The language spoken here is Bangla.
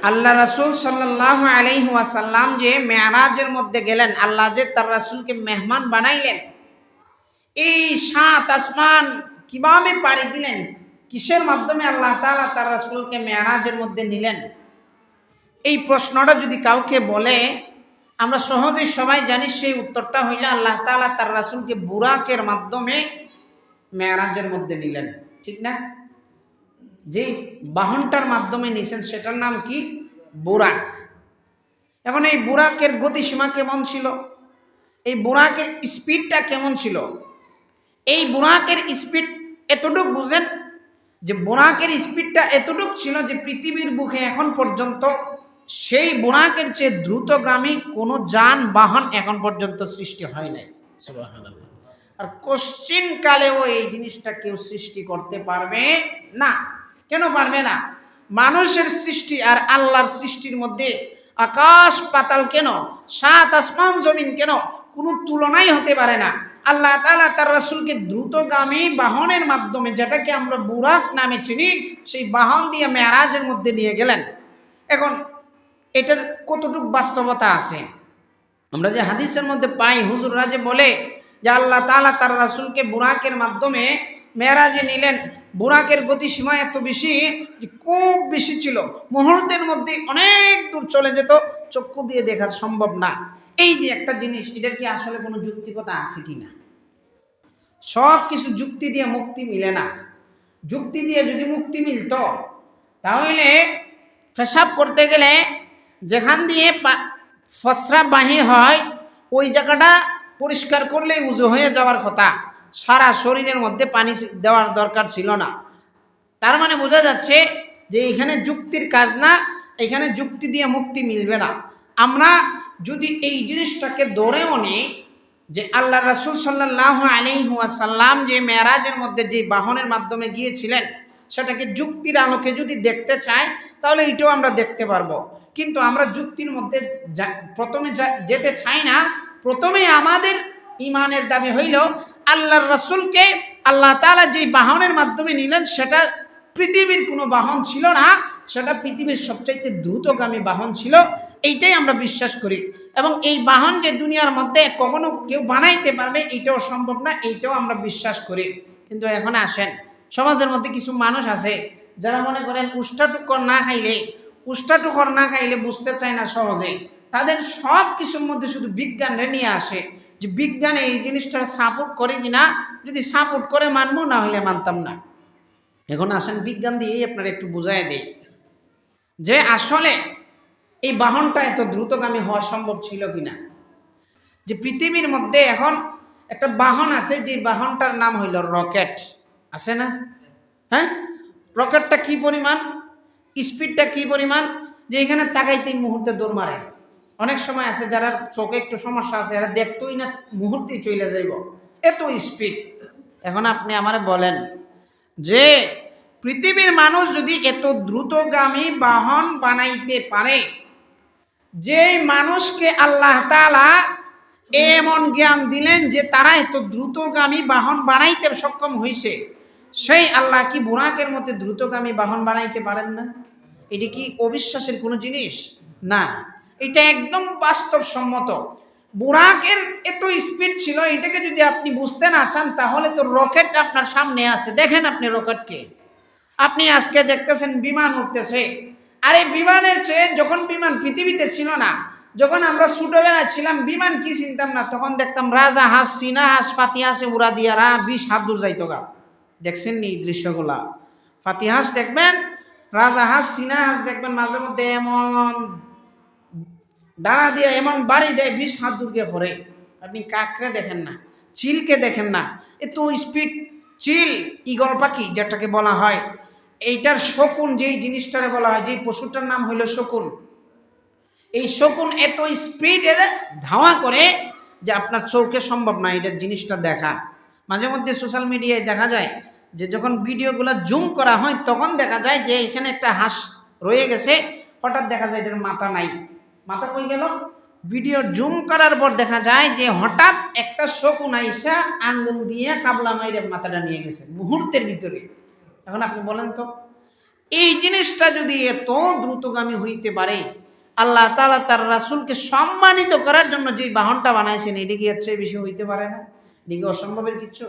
আল্লাহ রাসূল সাল্লাল্লাহু আলাইহি ওয়াসাল্লাম যে মেরাজের মধ্যে গেলেন, আল্লাহ যে তার রাসূলকে মেহমান বানাইলেন, এই সাত আসমান কিভাবে পাড়ি দিলেন, কিসের মাধ্যমে আল্লাহ তাআলা তার রাসূলকে মেরাজের মধ্যে নিলেন, এই প্রশ্নটা যদি কাউকে বলে আমরা সহজেই সবাই জানি সেই উত্তরটা হইল আল্লাহ তাআলা তার রাসূলকে বুরাকের মাধ্যমে মেরাজের মধ্যে নিলেন। ঠিক না? যেই বাহনটার মাধ্যমে নিছেন সেটার নাম কি? বুরাক। এখন এই বুরাকের গতিসীমা কেমন ছিল, এই বুরাকের স্পিডটা কেমন ছিল? এই বুরাকের স্পিড এতটুক বুঝেন যে বুরাকের স্পিডটা এতটুক ছিল যে পৃথিবীর বুকে এখন পর্যন্ত সেই বুরাকের চেয়ে দ্রুতগামী কোনো যানবাহন এখন পর্যন্ত সৃষ্টি হয় নাই। সুবহানাল্লাহ। আর কোশ্চিন কালেও এই জিনিসটা কেউ সৃষ্টি করতে পারবে না। কেন পারবে না? মানুষের সৃষ্টি আর আল্লাহর সৃষ্টির মধ্যে আকাশ পাতাল কেন, সাত আসমান জমিন কেন, কোনো তুলনাই হতে পারে না। আল্লাহ তাআলা তার রাসূলকে দ্রুতগামী বাহনের মাধ্যমে, যেটাকে আমরা বুরাক নামে চিনি, সেই বাহন দিয়ে মেরাজের মধ্যে নিয়ে গেলেন। এখন এটার কতটুকু বাস্তবতা আছে? আমরা যে হাদিসের মধ্যে পাই, হুজুররা যে বলে যে আল্লাহ তাআলা তার রাসূলকে বুরাকের মাধ্যমে মেরাজে নিলেন, বুরাকের গতিসীমা এত বেশি যে খুব বেশি ছিল, মুহূর্তের মধ্যে অনেক দূর চলে যেত, চক্ষু দিয়ে দেখা সম্ভব না। এই যে একটা জিনিস, এটার কি আসলে কোনো যুক্তিকতা আছে কিনা? সব কিছু যুক্তি দিয়ে মুক্তি মিলে না। যুক্তি দিয়ে যদি মুক্তি মিলত তাহলে পেশাব করতে গেলে যেখান দিয়ে ফসরা বাহির হয় ওই জায়গাটা পরিষ্কার করলেই উজু হয়ে যাওয়ার কথা, সারা শরীরের মধ্যে পানি দেওয়ার দরকার ছিল না। তার মানে বোঝা যাচ্ছে যে এখানে যুক্তির কাজ না, এখানে যুক্তি দিয়ে মুক্তি মিলবে না। আমরা যদি এই জিনিসটাকে ধরেও নিই যে আল্লাহ রাসূল সাল্লাল্লাহু আলাইহি ওয়াসাল্লাম যে মেরাজের মধ্যে যে বাহনের মাধ্যমে গিয়েছিলেন সেটাকে যুক্তির আলোকে যদি দেখতে চাই তাহলে এটাও আমরা দেখতে পারবো। কিন্তু আমরা যুক্তির মধ্যে প্রথমে যেতে চাই না। প্রথমে আমাদের ইমানের দাবি হইল আল্লাহর রাসূলকে আল্লাহ তাআলা যে বাহনের মাধ্যমে নিলেন সেটা পৃথিবীর কোনো বাহন ছিল না, সেটা পৃথিবীর সবচাইতে দ্রুতগামী বাহন ছিল। এইটাই আমরা বিশ্বাস করি। এবং এই বাহন যে দুনিয়ার মধ্যে কখনো কেউ বানাইতে পারবে এইটাও সম্ভব না, এইটাও আমরা বিশ্বাস করি। কিন্তু এখন আসেন, সমাজের মধ্যে কিছু মানুষ আছে যারা মনে করেন উষ্টাটুকর না খাইলে বুঝতে চায় না সহজে। তাদের সব কিছুর মধ্যে শুধু বিজ্ঞানরে নিয়ে আসে যে বিজ্ঞানে এই জিনিসটার সাপোর্ট করে কিনা, যদি সাপোর্ট করে মানবো, না হলে মানতাম না। এখন আসেন বিজ্ঞান দিয়েই আপনারা একটু বুঝাই দেই যে আসলে এই বাহনটা এত দ্রুতগামী হওয়া সম্ভব ছিল কিনা। যে পৃথিবীর মধ্যে এখন একটা বাহন আছে, যে বাহনটার নাম হইল রকেট, আছে না? হ্যাঁ, রকেটটা কি পরিমাণ, স্পিডটা কি পরিমাণ, যে এখানে তাকাইতেই মুহূর্তে দৌড় মারে। অনেক সময় আছে যারা চোখে একটু সমস্যা আছে, এরা দেখতোই না, মুহূর্তেই চলে যাইব, এত স্পিড। এখন আপনি আমারে বলেন যে পৃথিবীর মানুষ যদি এত দ্রুতগামী বাহন বানাইতে পারে, যে মানুষকে আল্লাহ তাআলা এমন জ্ঞান দিলেন যে তারা এত দ্রুতগামী বাহন বানাইতে সক্ষম হয়েছে, সেই আল্লাহ কি বুরাকের মধ্যে দ্রুতগামী বাহন বানাইতে পারেন না? এটি কি অবিশ্বাসের কোনো জিনিস না, এটা একদম বাস্তবসম্মত। বুরাকের এত স্পিড ছিল, এটাকে যদি আপনি বুঝতে না চান তাহলে তো রকেট আপনার সামনে আছে, দেখেন আপনি রকেটকে। আপনি আজকে দেখতেছেন বিমান উঠতেছে, আরে বিমানের চেয়ে যখন বিমান পৃথিবীতে ছিল না, যখন আমরা ছোটবেলায় ছিলাম বিমান কি চিনতাম না, তখন দেখতাম রাজা হাঁস, চীনা হাঁস, পাতি হাঁসে উড়া দিয়ারা 20 হাত দূর যাইতো গা। দেখছেন নি দৃশ্যগুলা? পাতি হাঁস দেখবেন, রাজা হাঁস, চীনা হাঁস দেখবেন মাঝে মধ্যে এমন ডানা দিয়ে এমন বাড়ি দেয় 20 হাত দূর গিয়ে পড়ে। আপনি কাকরে দেখেন না, চিলকে দেখেন না, এত স্পিড চিল, ঈগল পাখি যেটাকে বলা হয়, এইটার শকুন যেই জিনিসটারে বলা হয়, যেই পশুটার নাম হইল শকুন, এই শকুন এত স্পিডে ধাওয়া করে যে আপনার চোখে সম্ভব না এটার জিনিসটা দেখা। মাঝে মধ্যে সোশ্যাল মিডিয়ায় দেখা যায় যে যখন ভিডিওগুলো জুম করা হয় তখন দেখা যায় যে এখানে একটা হাঁস রয়ে গেছে, হঠাৎ দেখা যায় এটার মাথা নাই, মাথা কই গেল? ভিডিও জুম করার পর দেখা যায় যে হঠাৎ একটা শকুন আইসা আঙ্গুল দিয়ে কাবলা মাইরে মাথাটা নিয়ে গেছে মুহূর্তের ভিতরে। এখন আপনি বলেন তো এই জিনিসটা যদি এত দ্রুতগামী হইতে পারে, আল্লাহ তাআলা তার রাসূলকে সম্মানিত করার জন্য যে বাহনটা বানাইছেন, এটি কি এর চেয়ে বেশি হইতে পারে না? এটি কি অসম্ভবের কিচ্ছু?